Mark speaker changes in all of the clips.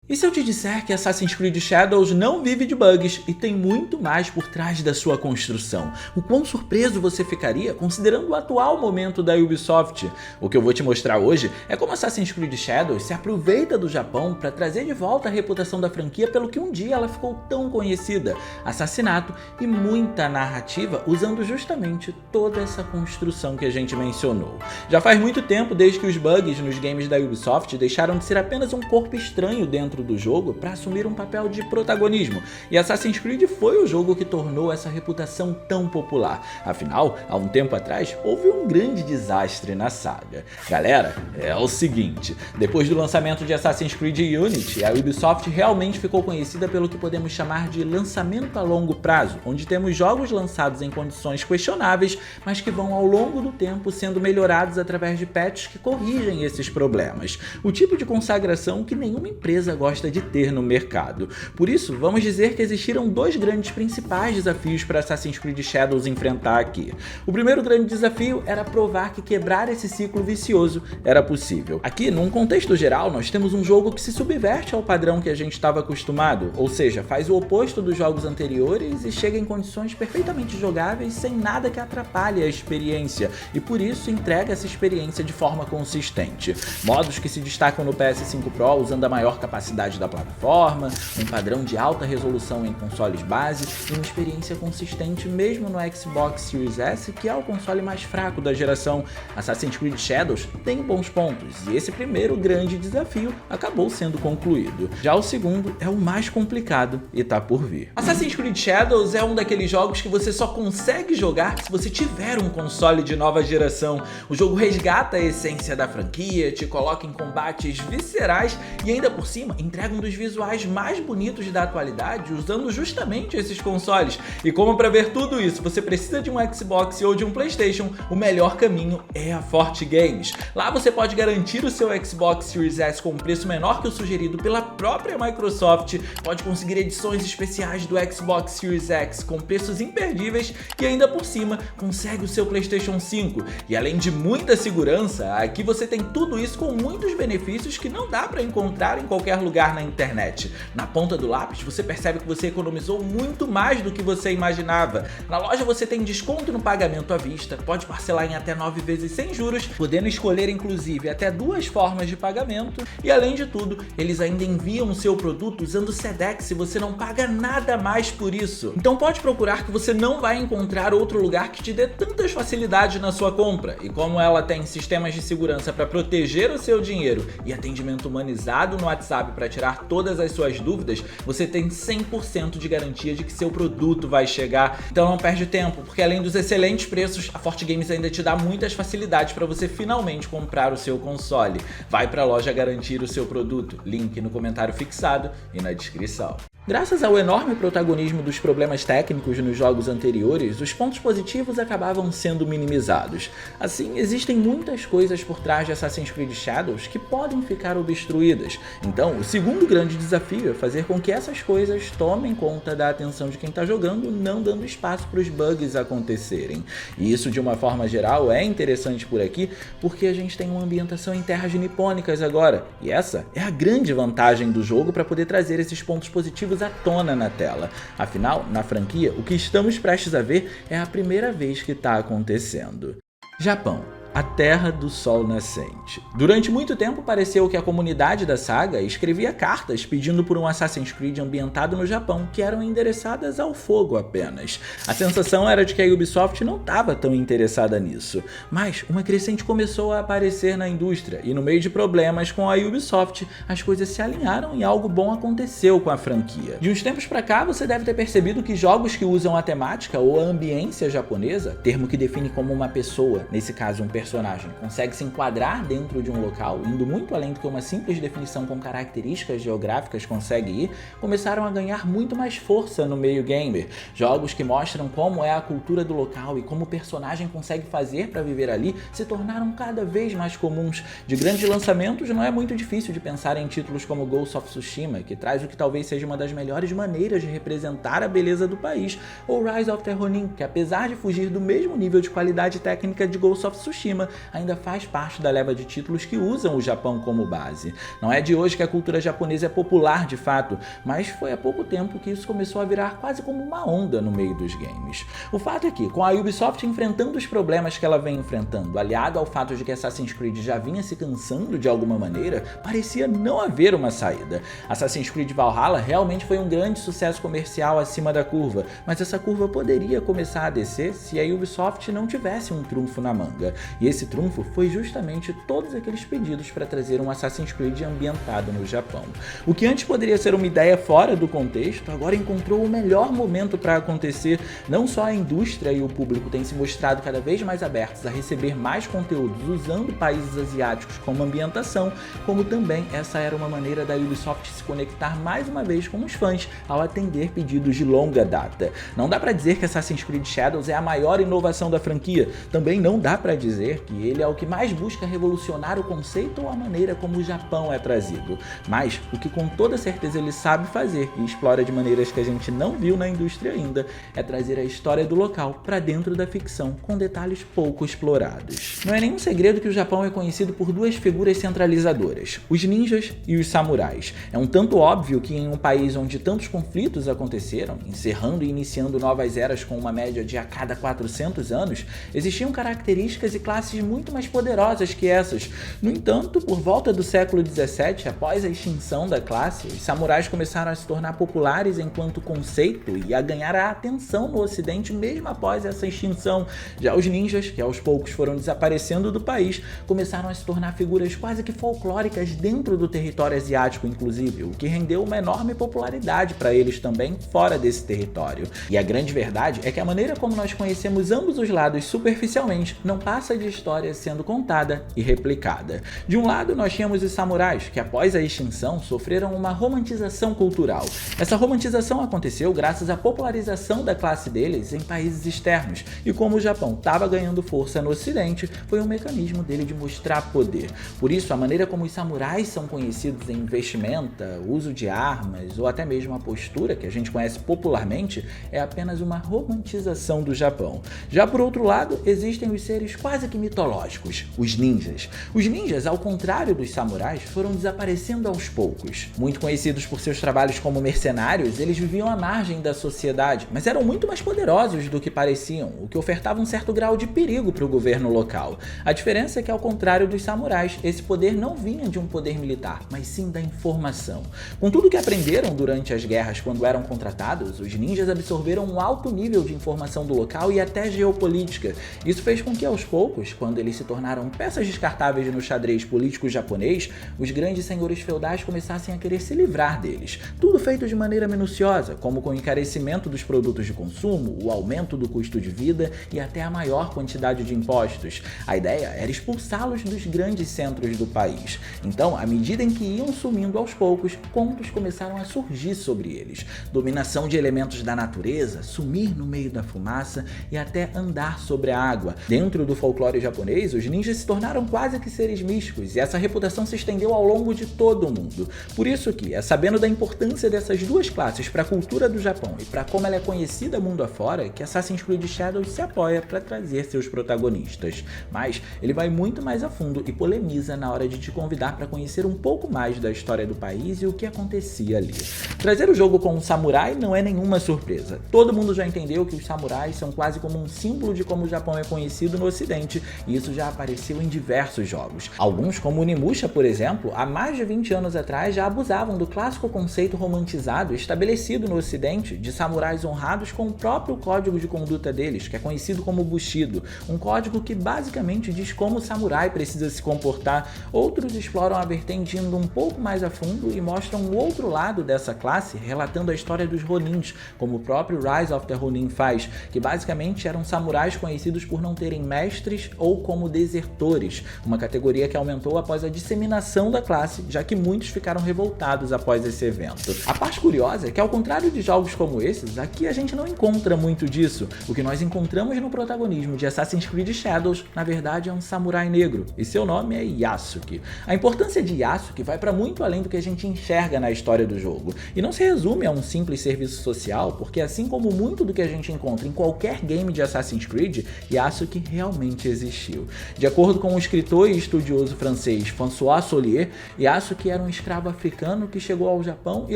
Speaker 1: E se eu te disser que Assassin's Creed Shadows não vive de bugs e tem muito mais por trás da sua construção? O quão surpreso você ficaria considerando o atual momento da Ubisoft? O que eu vou te mostrar hoje é como Assassin's Creed Shadows se aproveita do Japão para trazer de volta a reputação da franquia pelo que um dia ela ficou tão conhecida: assassinato e muita narrativa, usando justamente toda essa construção que a gente mencionou. Já faz muito tempo desde que os bugs nos games da Ubisoft deixaram de ser apenas um corpo estranho dentro do jogo para assumir um papel de protagonismo, e Assassin's Creed foi o jogo que tornou essa reputação tão popular. Afinal, há um tempo atrás, houve um grande desastre na saga. Galera, é o seguinte: depois do lançamento de Assassin's Creed Unity, a Ubisoft realmente ficou conhecida pelo que podemos chamar de lançamento a longo prazo, onde temos jogos lançados em condições questionáveis, mas que vão ao longo do tempo sendo melhorados através de patches que corrigem esses problemas. O tipo de consagração que nenhuma empresa gosta de ter no mercado. Por isso, vamos dizer que existiram dois grandes principais desafios para Assassin's Creed Shadows enfrentar aqui. O primeiro grande desafio era provar que quebrar esse ciclo vicioso era possível. Aqui, num contexto geral, nós temos um jogo que se subverte ao padrão que a gente estava acostumado, ou seja, faz o oposto dos jogos anteriores e chega em condições perfeitamente jogáveis sem nada que atrapalhe a experiência, e por isso entrega essa experiência de forma consistente. Modos que se destacam no PS5 Pro usando a maior capacidade da plataforma, um padrão de alta resolução em consoles base e uma experiência consistente mesmo no Xbox Series S, que é o console mais fraco da geração. Assassin's Creed Shadows tem bons pontos, e esse primeiro grande desafio acabou sendo concluído. Já o segundo é o mais complicado e tá por vir. Assassin's Creed Shadows é um daqueles jogos que você só consegue jogar se você tiver um console de nova geração. O jogo resgata a essência da franquia, te coloca em combates viscerais e ainda por cima entrega um dos visuais mais bonitos da atualidade usando justamente esses consoles. E como para ver tudo isso você precisa de um Xbox ou de um PlayStation, o melhor caminho é a Forte Games. Lá você pode garantir o seu Xbox Series S com um preço menor que o sugerido pela própria Microsoft, pode conseguir edições especiais do Xbox Series X com preços imperdíveis e ainda por cima consegue o seu PlayStation 5. E além de muita segurança, aqui você tem tudo isso com muitos benefícios que não dá para encontrar em qualquer lugar na internet. Na ponta do lápis você percebe que você economizou muito mais do que você imaginava. Na loja você tem desconto no pagamento à vista, pode parcelar em até 9 vezes sem juros, podendo escolher inclusive até 2 formas de pagamento, e além de tudo, eles ainda enviam o seu produto usando o Sedex e você não paga nada mais por isso. Então pode procurar que você não vai encontrar outro lugar que te dê tantas facilidades na sua compra, e como ela tem sistemas de segurança para proteger o seu dinheiro e atendimento humanizado no WhatsApp para tirar todas as suas dúvidas, você tem 100% de garantia de que seu produto vai chegar. Então não perde tempo, porque além dos excelentes preços, a Forte Games ainda te dá muitas facilidades para você finalmente comprar o seu console. Vai para a loja garantir o seu produto, link no comentário fixado e na descrição. Graças ao enorme protagonismo dos problemas técnicos nos jogos anteriores, os pontos positivos acabavam sendo minimizados. Assim, existem muitas coisas por trás de Assassin's Creed Shadows que podem ficar obstruídas. Então, o segundo grande desafio é fazer com que essas coisas tomem conta da atenção de quem está jogando, não dando espaço para os bugs acontecerem. E isso, de uma forma geral, é interessante por aqui, porque a gente tem uma ambientação em terras nipônicas agora. E essa é a grande vantagem do jogo para poder trazer esses pontos positivos à tona na tela. Afinal, na franquia, o que estamos prestes a ver é a primeira vez que está acontecendo. Japão. A Terra do Sol Nascente. Durante muito tempo pareceu que a comunidade da saga escrevia cartas pedindo por um Assassin's Creed ambientado no Japão, que eram endereçadas ao fogo apenas. A sensação era de que a Ubisoft não estava tão interessada nisso, mas uma crescente começou a aparecer na indústria, e no meio de problemas com a Ubisoft, as coisas se alinharam e algo bom aconteceu com a franquia. De uns tempos pra cá, você deve ter percebido que jogos que usam a temática ou a ambiência japonesa, termo que define como uma pessoa, nesse caso um personagem, consegue se enquadrar dentro de um local, indo muito além do que uma simples definição com características geográficas consegue ir, começaram a ganhar muito mais força no meio gamer. Jogos que mostram como é a cultura do local e como o personagem consegue fazer para viver ali se tornaram cada vez mais comuns. De grandes lançamentos, não é muito difícil de pensar em títulos como Ghost of Tsushima, que traz o que talvez seja uma das melhores maneiras de representar a beleza do país, ou Rise of the Ronin, que apesar de fugir do mesmo nível de qualidade técnica de Ghost of Tsushima, Tsushima ainda faz parte da leva de títulos que usam o Japão como base. Não é de hoje que a cultura japonesa é popular de fato, mas foi há pouco tempo que isso começou a virar quase como uma onda no meio dos games. O fato é que, com a Ubisoft enfrentando os problemas que ela vem enfrentando, aliado ao fato de que Assassin's Creed já vinha se cansando de alguma maneira, parecia não haver uma saída. Assassin's Creed Valhalla realmente foi um grande sucesso comercial acima da curva, mas essa curva poderia começar a descer se a Ubisoft não tivesse um trunfo na manga. E esse trunfo foi justamente todos aqueles pedidos para trazer um Assassin's Creed ambientado no Japão. O que antes poderia ser uma ideia fora do contexto, agora encontrou o melhor momento para acontecer. Não só a indústria e o público têm se mostrado cada vez mais abertos a receber mais conteúdos usando países asiáticos como ambientação, como também essa era uma maneira da Ubisoft se conectar mais uma vez com os fãs ao atender pedidos de longa data. Não dá para dizer que Assassin's Creed Shadows é a maior inovação da franquia, também não dá para dizer que ele é o que mais busca revolucionar o conceito ou a maneira como o Japão é trazido, mas o que com toda certeza ele sabe fazer e explora de maneiras que a gente não viu na indústria ainda é trazer a história do local para dentro da ficção com detalhes pouco explorados. Não é nenhum segredo que o Japão é conhecido por duas figuras centralizadoras, os ninjas e os samurais. É um tanto óbvio que em um país onde tantos conflitos aconteceram, encerrando e iniciando novas eras com uma média de a cada 400 anos, existiam características e classes muito mais poderosas que essas. No entanto, por volta do século XVII, após a extinção da classe, os samurais começaram a se tornar populares enquanto conceito e a ganhar a atenção no ocidente mesmo após essa extinção. Já os ninjas, que aos poucos foram desaparecendo do país, começaram a se tornar figuras quase que folclóricas dentro do território asiático inclusive, o que rendeu uma enorme popularidade para eles também fora desse território. E a grande verdade é que a maneira como nós conhecemos ambos os lados superficialmente não passa de história sendo contada e replicada. De um lado nós tínhamos os samurais, que após a extinção sofreram uma romantização cultural. Essa romantização aconteceu graças à popularização da classe deles em países externos, e como o Japão estava ganhando força no ocidente, foi um mecanismo dele de mostrar poder. Por isso, a maneira como os samurais são conhecidos em vestimenta, uso de armas ou até mesmo a postura, que a gente conhece popularmente, é apenas uma romantização do Japão. Já por outro lado, existem os seres quase que mitológicos, os ninjas. Os ninjas, ao contrário dos samurais, foram desaparecendo aos poucos. Muito conhecidos por seus trabalhos como mercenários, eles viviam à margem da sociedade, mas eram muito mais poderosos do que pareciam, o que ofertava um certo grau de perigo para o governo local. A diferença é que, ao contrário dos samurais, esse poder não vinha de um poder militar, mas sim da informação. Com tudo que aprenderam durante as guerras quando eram contratados, os ninjas absorveram um alto nível de informação do local e até geopolítica. Isso fez com que, aos poucos, quando eles se tornaram peças descartáveis no xadrez político japonês, os grandes senhores feudais começassem a querer se livrar deles. Tudo feito de maneira minuciosa, como com o encarecimento dos produtos de consumo, o aumento do custo de vida e até a maior quantidade de impostos. A ideia era expulsá-los dos grandes centros do país. Então, à medida em que iam sumindo aos poucos, contos começaram a surgir sobre eles. Dominação de elementos da natureza, sumir no meio da fumaça e até andar sobre a água. Dentro do folclore japonês, os ninjas se tornaram quase que seres místicos e essa reputação se estendeu ao longo de todo o mundo. Por isso que, sabendo da importância dessas duas classes para a cultura do Japão e para como ela é conhecida mundo afora, que Assassin's Creed Shadows se apoia para trazer seus protagonistas. Mas ele vai muito mais a fundo e polemiza na hora de te convidar para conhecer um pouco mais da história do país e o que acontecia ali. Trazer o jogo com um samurai não é nenhuma surpresa. Todo mundo já entendeu que os samurais são quase como um símbolo de como o Japão é conhecido no ocidente, e isso já apareceu em diversos jogos. Alguns, como o Onimusha, por exemplo, há mais de 20 anos atrás já abusavam do clássico conceito romantizado estabelecido no ocidente de samurais honrados com o próprio código de conduta deles, que é conhecido como Bushido, um código que basicamente diz como o samurai precisa se comportar. Outros exploram a vertente indo um pouco mais a fundo e mostram o outro lado dessa classe, relatando a história dos Ronins, como o próprio Rise of the Ronin faz, que basicamente eram samurais conhecidos por não terem mestres ou como desertores, uma categoria que aumentou após a disseminação da classe, já que muitos ficaram revoltados após esse evento. A parte curiosa é que, ao contrário de jogos como esses, aqui a gente não encontra muito disso. O que nós encontramos no protagonismo de Assassin's Creed Shadows, na verdade, é um samurai negro, e seu nome é Yasuke. A importância de Yasuke vai para muito além do que a gente enxerga na história do jogo, E não se resume a um simples serviço social, porque assim como muito do que a gente encontra em qualquer game de Assassin's Creed, Yasuke realmente existiu. De acordo com o escritor e estudioso francês François Solier, Yasuke era um escravo africano que chegou ao Japão e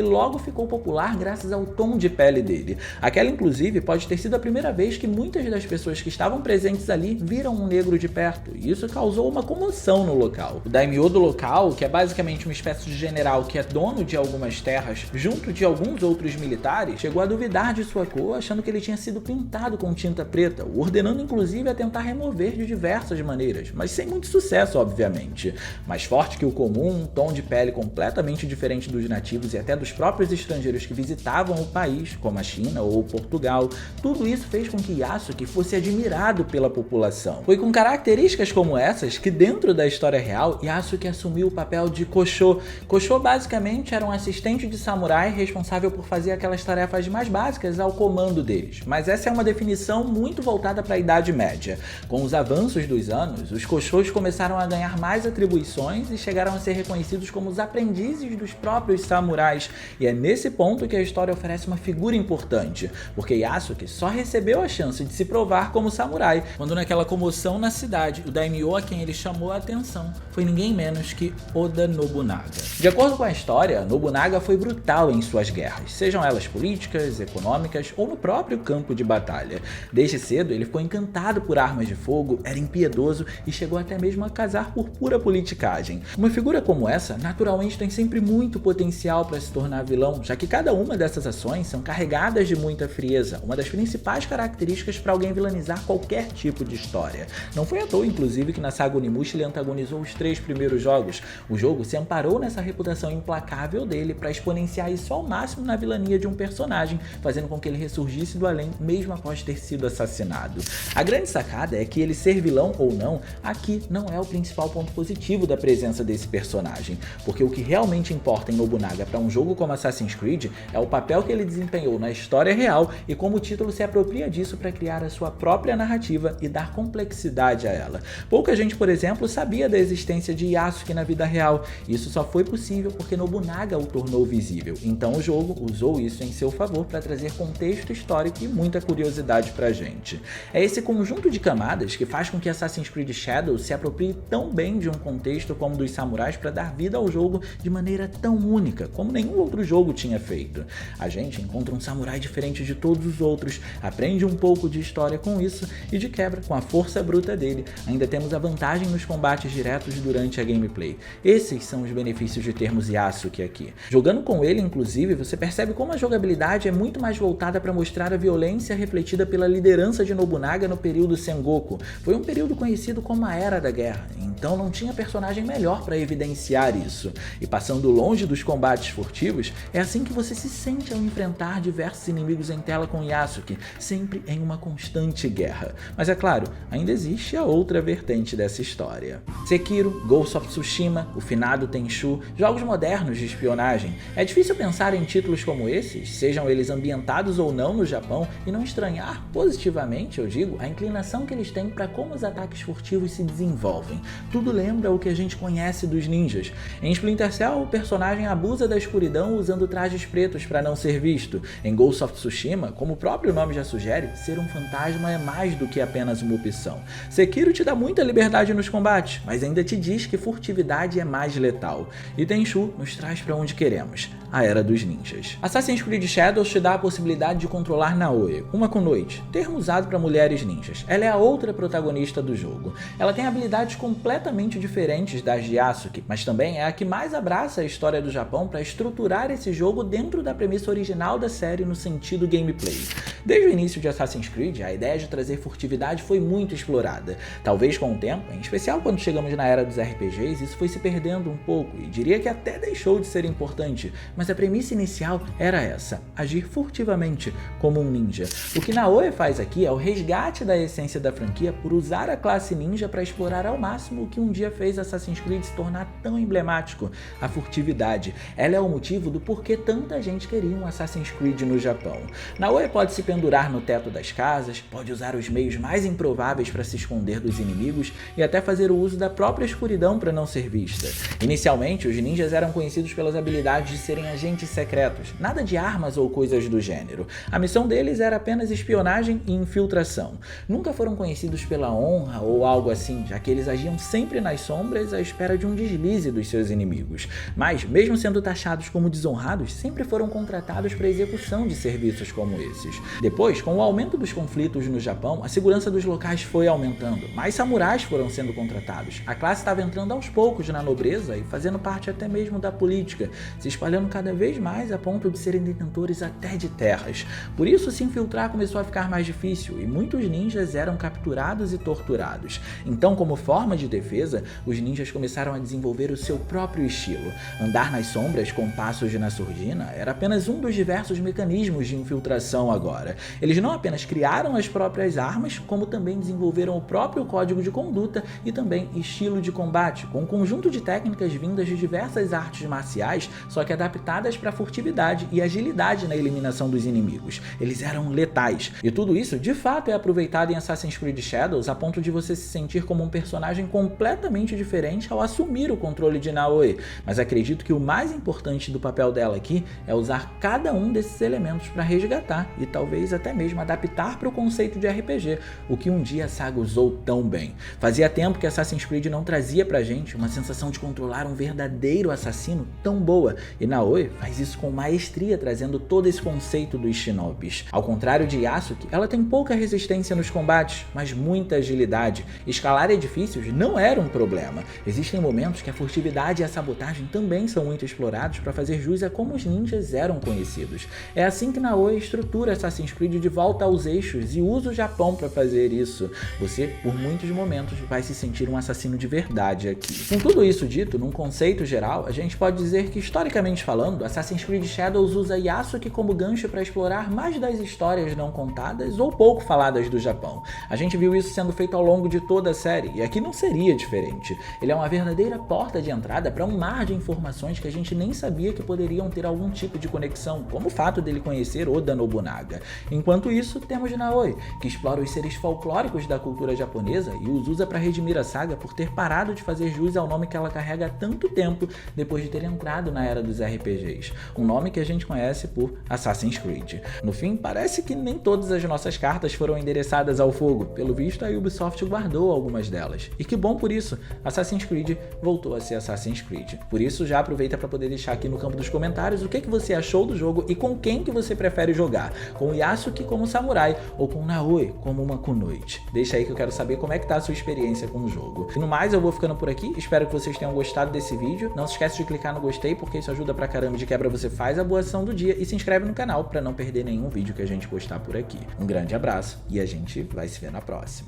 Speaker 1: logo ficou popular graças ao tom de pele dele. Aquela, inclusive, pode ter sido a primeira vez que muitas das pessoas que estavam presentes ali viram um negro de perto, e isso causou uma comoção no local. O daimyo do local, que é basicamente uma espécie de general que é dono de algumas terras, junto de alguns outros militares, chegou a duvidar de sua cor, achando que ele tinha sido pintado com tinta preta, ordenando inclusive a tentar remover de diversas maneiras, mas sem muito sucesso, obviamente. Mais forte que o comum, um tom de pele completamente diferente dos nativos e até dos próprios estrangeiros que visitavam o país, como a China ou Portugal, tudo isso fez com que Yasuke fosse admirado pela população. Foi com características como essas que, dentro da história real, Yasuke assumiu o papel de Kosho. Kosho basicamente era um assistente de samurai responsável por fazer aquelas tarefas mais básicas ao comando deles, mas essa é uma definição muito voltada para a Idade Média. Com os avanços dos anos, os Koshos começaram a ganhar mais atribuições e chegaram a ser reconhecidos como os aprendizes dos próprios samurais, e é nesse ponto que a história oferece uma figura importante, porque Yasuke só recebeu a chance de se provar como samurai quando, naquela comoção na cidade, o daimyo a quem ele chamou a atenção foi ninguém menos que Oda Nobunaga. De acordo com a história, Nobunaga foi brutal em suas guerras, sejam elas políticas, econômicas ou no próprio campo de batalha. Desde cedo ele ficou encantado por armas de fogo, era impiedoso e chegou até mesmo a casar por pura politicagem. Uma figura como essa naturalmente tem sempre muito potencial para se tornar vilão, já que cada uma dessas ações são carregadas de muita frieza, uma das principais características para alguém vilanizar qualquer tipo de história. Não foi à toa, inclusive, que na saga Onimusha ele antagonizou os 3 primeiros jogos. O jogo se amparou nessa reputação implacável dele para exponenciar isso ao máximo na vilania de um personagem, fazendo com que ele ressurgisse do além mesmo após ter sido assassinado. A grande sacada é que ele ser vilão ou não, aqui não é o principal ponto positivo da presença desse personagem, porque o que realmente importa em Nobunaga para um jogo como Assassin's Creed é o papel que ele desempenhou na história real e como o título se apropria disso para criar a sua própria narrativa e dar complexidade a ela. Pouca gente, por exemplo, sabia da existência de Yasuke na vida real. Isso só foi possível porque Nobunaga o tornou visível, então o jogo usou isso em seu favor para trazer contexto histórico e muita curiosidade pra gente. É esse conjunto de camadas que faz com que Assassin's Creed Shadows se aproprie tão bem de um contexto como dos samurais para dar vida ao jogo de maneira tão única, como nenhum outro jogo tinha feito. A gente encontra um samurai diferente de todos os outros, aprende um pouco de história com isso e, de quebra, com a força bruta dele, ainda temos a vantagem nos combates diretos durante a gameplay. Esses são os benefícios de termos Yasuke aqui. Jogando com ele, inclusive, você percebe como a jogabilidade é muito mais voltada para mostrar a violência refletida pela liderança de Nobunaga no período Sengoku. Foi um período conhecido como a Era da Guerra, então não tinha personagem melhor para evidenciar isso. E passando longe dos combates furtivos, é assim que você se sente ao enfrentar diversos inimigos em tela com Yasuke, sempre em uma constante guerra. Mas é claro, ainda existe a outra vertente dessa história. Sekiro, Ghost of Tsushima, o finado Tenchu, jogos modernos de espionagem. É difícil pensar em títulos como esses, sejam eles ambientados ou não no Japão, e não estranhar positivamente, eu digo, a inclinação que eles têm para como os ataques furtivos se desenvolvem. Tudo lembra o que a gente conhece dos ninjas. Em Splinter Cell, o personagem abusa da escuridão usando trajes pretos para não ser visto. Em Ghost of Tsushima, como o próprio nome já sugere, ser um fantasma é mais do que apenas uma opção. Sekiro te dá muita liberdade nos combates, mas ainda te diz que furtividade é mais letal. E Tenchu nos traz para onde queremos, a Era dos Ninjas. Assassin's Creed Shadows te dá a possibilidade de controlar Naoe, uma kunoichi, termo usado para mulheres ninjas. Ela é a outra protagonista do jogo. Ela tem habilidades completamente diferentes das de Yasuke, mas também é a que mais abraça a história do Japão para estruturar esse jogo dentro da premissa original da série no sentido gameplay. Desde o início de Assassin's Creed, a ideia de trazer furtividade foi muito explorada. Talvez com o tempo, em especial quando chegamos na era dos RPGs, isso foi se perdendo um pouco e diria que até deixou de ser importante, mas a premissa inicial era essa, agir furtivamente como um ninja. O que Naoe faz aqui é o resgate da essência da franquia por usar a classe ninja para explorar ao máximo o que um dia fez Assassin's Creed se tornar tão emblemático, a furtividade. Ela é o motivo do porquê tanta gente queria um Assassin's Creed no Japão. Naoe pode se pendurar no teto das casas, pode usar os meios mais improváveis para se esconder dos inimigos e até fazer o uso da própria escuridão para não ser vista. Inicialmente, os ninjas eram conhecidos pelas habilidades de serem serem agentes secretos, nada de armas ou coisas do gênero. A missão deles era apenas espionagem e infiltração. Nunca foram conhecidos pela honra ou algo assim, já que eles agiam sempre nas sombras à espera de um deslize dos seus inimigos. Mas, mesmo sendo taxados como desonrados, sempre foram contratados para a execução de serviços como esses. Depois, com o aumento dos conflitos no Japão, a segurança dos locais foi aumentando. Mais samurais foram sendo contratados. A classe estava entrando aos poucos na nobreza e fazendo parte até mesmo da política, se espalhando cada vez mais a ponto de serem detentores até de terras. Por isso, se infiltrar começou a ficar mais difícil e muitos ninjas eram capturados e torturados. Então, como forma de defesa, os ninjas começaram a desenvolver o seu próprio estilo. Andar nas sombras com passos na surdina era apenas um dos diversos mecanismos de infiltração agora. Eles não apenas criaram as próprias armas, como também desenvolveram o próprio código de conduta e também estilo de combate, com um conjunto de técnicas vindas de diversas artes marciais, só que adaptadas para furtividade e agilidade na eliminação dos inimigos. Eles eram letais. E tudo isso, de fato, é aproveitado em Assassin's Creed Shadows a ponto de você se sentir como um personagem completamente diferente ao assumir o controle de Naoe. Mas acredito que o mais importante do papel dela aqui é usar cada um desses elementos para resgatar e talvez até mesmo adaptar para o conceito de RPG, o que um dia a saga usou tão bem. Fazia tempo que Assassin's Creed não trazia pra gente uma sensação de controlar um verdadeiro assassino tão boa, e Naoe faz isso com maestria, trazendo todo esse conceito dos shinobis. Ao contrário de Yasuke, ela tem pouca resistência nos combates, mas muita agilidade. Escalar edifícios não era um problema. Existem momentos que a furtividade e a sabotagem também são muito explorados para fazer jus a como os ninjas eram conhecidos. É assim que Naoe estrutura Assassin's Creed de volta aos eixos e usa o Japão para fazer isso. Você, por muitos momentos, vai se sentir um assassino de verdade aqui. Com tudo isso dito, num conceito geral, a gente pode dizer que, historicamente falando, Assassin's Creed Shadows usa Yasuke como gancho para explorar mais das histórias não contadas ou pouco faladas do Japão. A gente viu isso sendo feito ao longo de toda a série, e aqui não seria diferente. Ele é uma verdadeira porta de entrada para um mar de informações que a gente nem sabia que poderiam ter algum tipo de conexão, como o fato dele conhecer Oda Nobunaga. Enquanto isso, temos Naoe, que explora os seres folclóricos da cultura japonesa e os usa para redimir a saga por ter parado de fazer jus ao nome que ela carrega há tanto tempo depois de ter entrado na era dos RPGs, um nome que a gente conhece por Assassin's Creed. No fim, parece que nem todas as nossas cartas foram endereçadas ao fogo, pelo visto a Ubisoft guardou algumas delas, e que bom por isso, Assassin's Creed voltou a ser Assassin's Creed. Por isso, já aproveita para poder deixar aqui no campo dos comentários o que você achou do jogo e com quem que você prefere jogar, com o Yasuke como samurai ou com Naoe como uma kunoichi. Deixa aí que eu quero saber como é que tá a sua experiência com o jogo. E no mais, eu vou ficando por aqui, espero que vocês tenham gostado desse vídeo. Não se esquece de clicar no gostei, porque isso ajuda pra caramba. De quebra você faz a boa ação do dia e se inscreve no canal para não perder nenhum vídeo que a gente postar por aqui. Um grande abraço e a gente vai se ver na próxima.